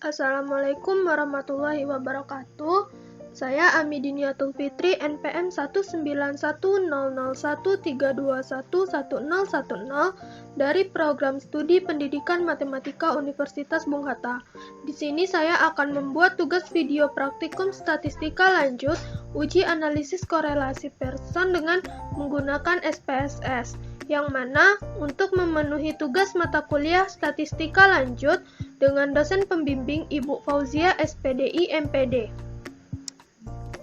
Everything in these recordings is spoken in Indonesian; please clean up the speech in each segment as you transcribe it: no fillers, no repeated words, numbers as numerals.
Assalamualaikum warahmatullahi wabarakatuh. Saya Amidiniatul Fitri, NPM 1910013211010 dari Program Studi Pendidikan Matematika Universitas Bung Hatta. Di sini saya akan membuat tugas video praktikum statistika lanjut uji analisis korelasi Pearson dengan menggunakan SPSS, yang mana untuk memenuhi tugas mata kuliah statistika lanjut dengan dosen pembimbing Ibu Fauzia SPDI MPD.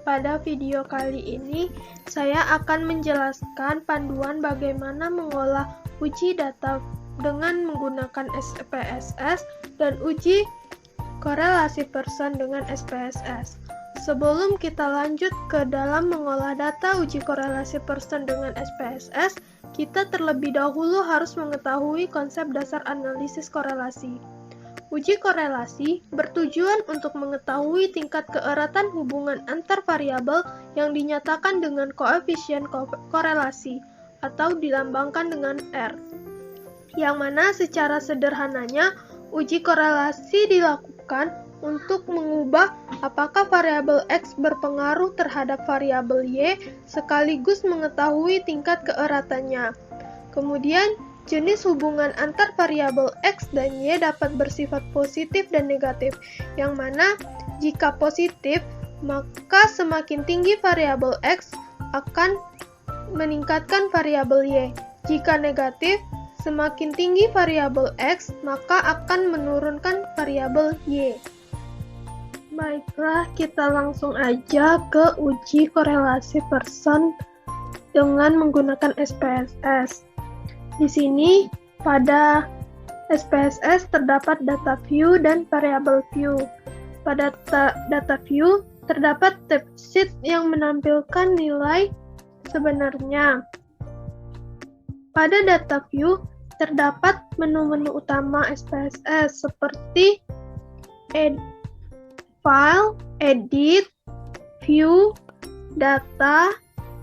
Pada video kali ini, saya akan menjelaskan panduan bagaimana mengolah uji data dengan menggunakan SPSS dan uji korelasi Pearson dengan SPSS. Sebelum kita lanjut ke dalam mengolah data uji korelasi Pearson dengan SPSS, kita terlebih dahulu harus mengetahui konsep dasar analisis korelasi. Uji korelasi bertujuan untuk mengetahui tingkat keeratan hubungan antar variabel yang dinyatakan dengan koefisien korelasi atau dilambangkan dengan R. Yang mana secara sederhananya uji korelasi dilakukan untuk mengubah apakah variabel X berpengaruh terhadap variabel Y sekaligus mengetahui tingkat keeratannya. Kemudian jenis hubungan antar variabel X dan Y dapat bersifat positif dan negatif, yang mana jika positif, maka semakin tinggi variabel X akan meningkatkan variabel Y. Jika negatif, semakin tinggi variabel X, maka akan menurunkan variabel Y. Baiklah, kita langsung aja ke uji korelasi Pearson dengan menggunakan SPSS. Di sini, pada SPSS terdapat data view dan variable view. Pada data view, terdapat tab sheet yang menampilkan nilai sebenarnya. Pada data view, terdapat menu-menu utama SPSS seperti file, edit, view, data,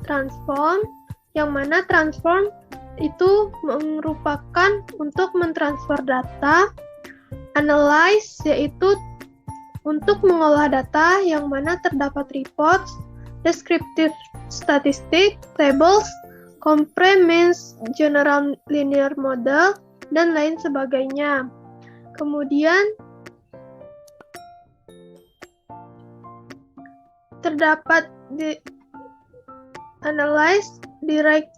transform, yang mana transform itu merupakan untuk mentransfer data, analyze yaitu untuk mengolah data, yang mana terdapat reports, descriptive statistic, tables, compare, means, general linear model, dan lain sebagainya. Kemudian terdapat di analyze, direct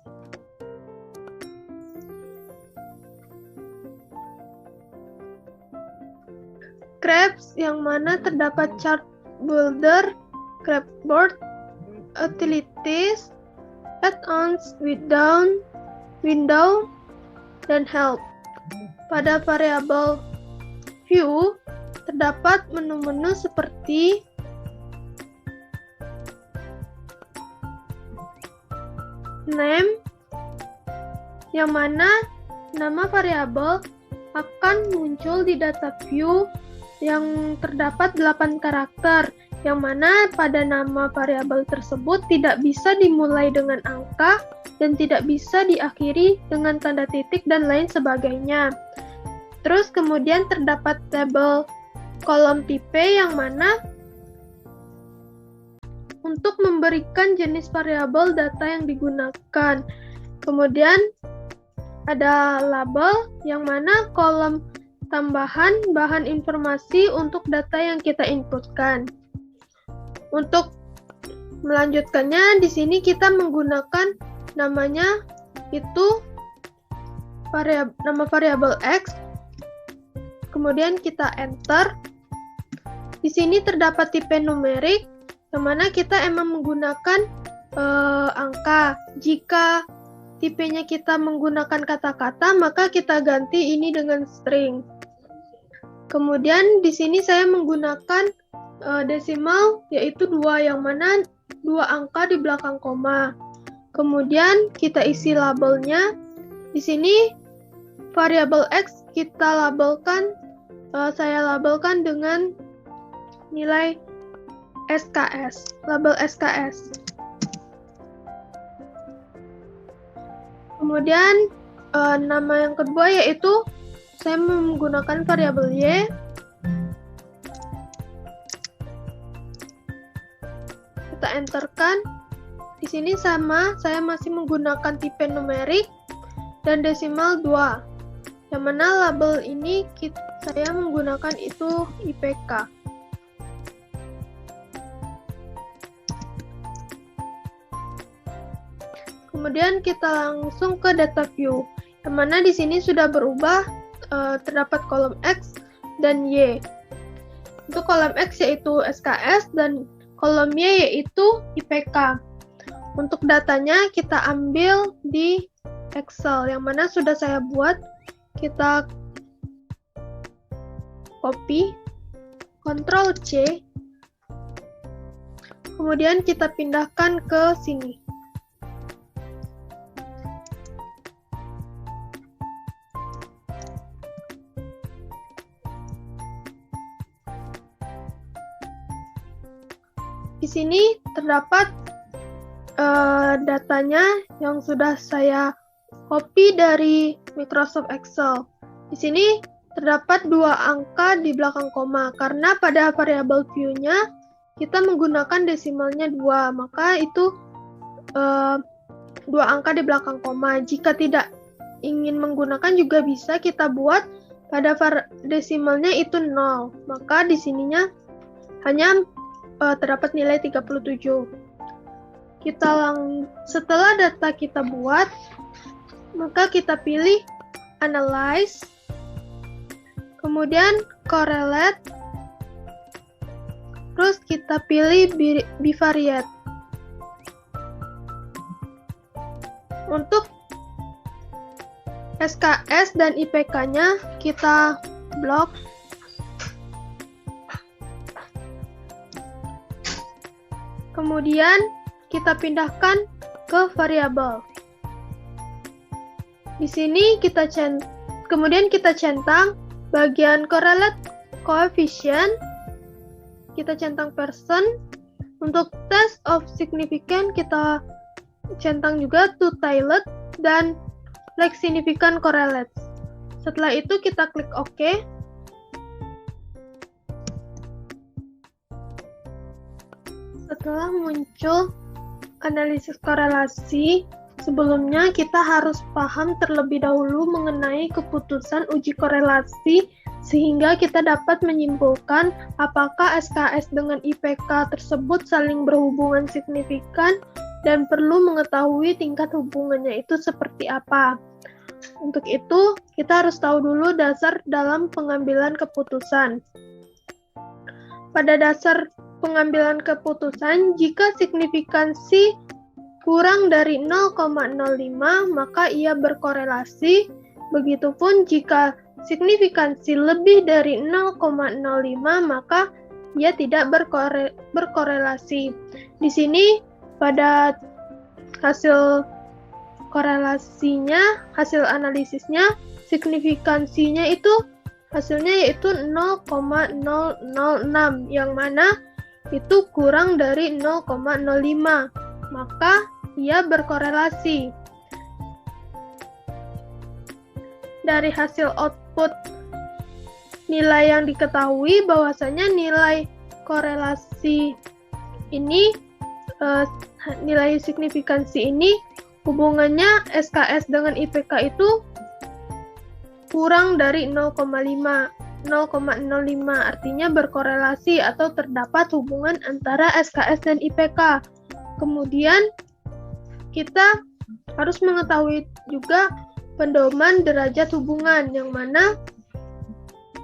Graph, yang mana terdapat chart builder, grapboard, utilities, add-ons, window, dan help. Pada variabel view, terdapat menu-menu seperti name, yang mana nama variabel akan muncul di data view yang terdapat 8 karakter, yang mana pada nama variabel tersebut tidak bisa dimulai dengan angka dan tidak bisa diakhiri dengan tanda titik dan lain sebagainya. Terus kemudian terdapat tabel kolom tipe, yang mana untuk memberikan jenis variabel data yang digunakan. Kemudian ada label, yang mana kolom tambahan bahan informasi untuk data yang kita inputkan. Untuk melanjutkannya, di sini kita menggunakan namanya itu nama variabel X. Kemudian kita enter. Di sini terdapat tipe numerik, yang mana kita emang menggunakan angka. Jika tipenya kita menggunakan kata-kata, maka kita ganti ini dengan string. Kemudian di sini saya menggunakan desimal, yaitu 2, yang mana 2 angka di belakang koma. Kemudian kita isi labelnya. Di sini variabel X kita labelkan, saya labelkan dengan nilai SKS, label SKS. Kemudian nama yang kedua yaitu saya menggunakan variabel Y. enterkan. Di sini sama, saya masih menggunakan tipe numerik dan desimal 2. Yang mana label ini saya menggunakan itu IPK. Kemudian kita langsung ke data view, yang mana di sini sudah berubah, terdapat kolom X dan Y. Untuk kolom X yaitu SKS dan kolom Y yaitu IPK. Untuk datanya kita ambil di Excel, yang mana sudah saya buat. Kita copy, Ctrl C, kemudian kita pindahkan ke sini. Di sini terdapat datanya yang sudah saya copy dari Microsoft Excel. Di sini terdapat 2 angka di belakang koma, karena pada variabel view-nya kita menggunakan desimalnya 2, maka itu 2 angka di belakang koma. Jika tidak ingin menggunakan juga bisa kita buat pada desimalnya itu 0, maka di sininya hanya terdapat nilai 37. Setelah data kita buat, maka kita pilih Analyze, kemudian Correlate, terus kita pilih Bivariate. Untuk SKS dan IPK-nya kita blok. Kemudian kita pindahkan ke variabel. Di sini kemudian kita centang bagian correlate coefficient, kita centang persen. Untuk test of significance kita centang juga two-tailed dan like significant correlates. Setelah itu kita klik OK. Setelah muncul analisis korelasi, sebelumnya kita harus paham terlebih dahulu mengenai keputusan uji korelasi sehingga kita dapat menyimpulkan apakah SKS dengan IPK tersebut saling berhubungan signifikan dan perlu mengetahui tingkat hubungannya itu seperti apa. Untuk itu, kita harus tahu dulu dasar dalam pengambilan keputusan. Pada dasar pengambilan keputusan, jika signifikansi kurang dari 0,05 maka ia berkorelasi. Begitupun jika signifikansi lebih dari 0,05 maka ia tidak berkorelasi. Di sini pada hasil korelasinya, hasil analisisnya, signifikansinya itu hasilnya yaitu 0,006, yang mana itu kurang dari 0,05, maka ia berkorelasi. Dari hasil output nilai yang diketahui bahwasanya nilai korelasi ini, nilai signifikansi ini hubungannya SKS dengan IPK itu kurang dari 0,05, artinya berkorelasi atau terdapat hubungan antara SKS dan IPK. Kemudian kita harus mengetahui juga pedoman derajat hubungan, yang mana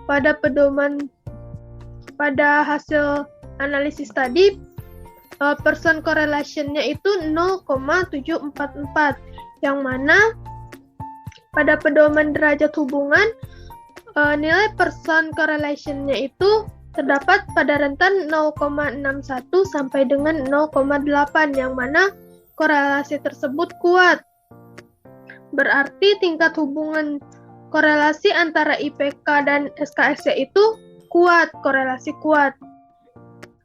pada hasil analisis tadi percent correlation-nya itu 0,744, yang mana pada pedoman derajat hubungan nilai percent correlation-nya itu terdapat pada rentan 0,61 sampai dengan 0,8, yang mana korelasi tersebut kuat. Berarti tingkat hubungan korelasi antara IPK dan SKS itu kuat, korelasi kuat.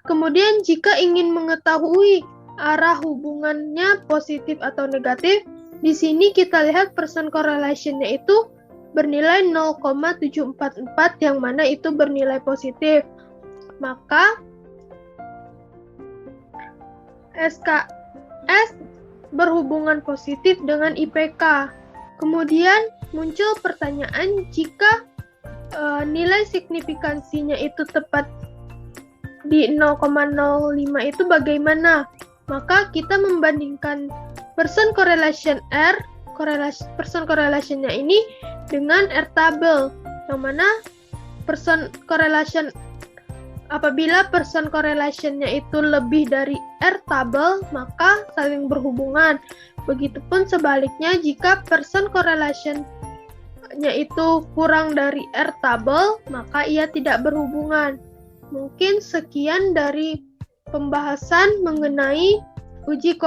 Kemudian jika ingin mengetahui arah hubungannya positif atau negatif, di sini kita lihat percent correlation-nya itu bernilai 0,744, yang mana itu bernilai positif. Maka SKS berhubungan positif dengan IPK. Kemudian muncul pertanyaan, jika nilai signifikansinya itu tepat di 0,05 itu bagaimana? Maka kita membandingkan person correlation R, person correlationnya ini dengan R table, yang mana apabila person correlationnya itu lebih dari R table, maka saling berhubungan. Begitupun sebaliknya, jika person correlationnya itu kurang dari R table, maka ia tidak berhubungan. Mungkin sekian dari pembahasan mengenai uji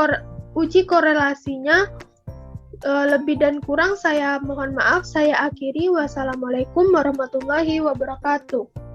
korelasinya. Lebih dan kurang saya mohon maaf, saya akhiri. Wassalamualaikum warahmatullahi wabarakatuh.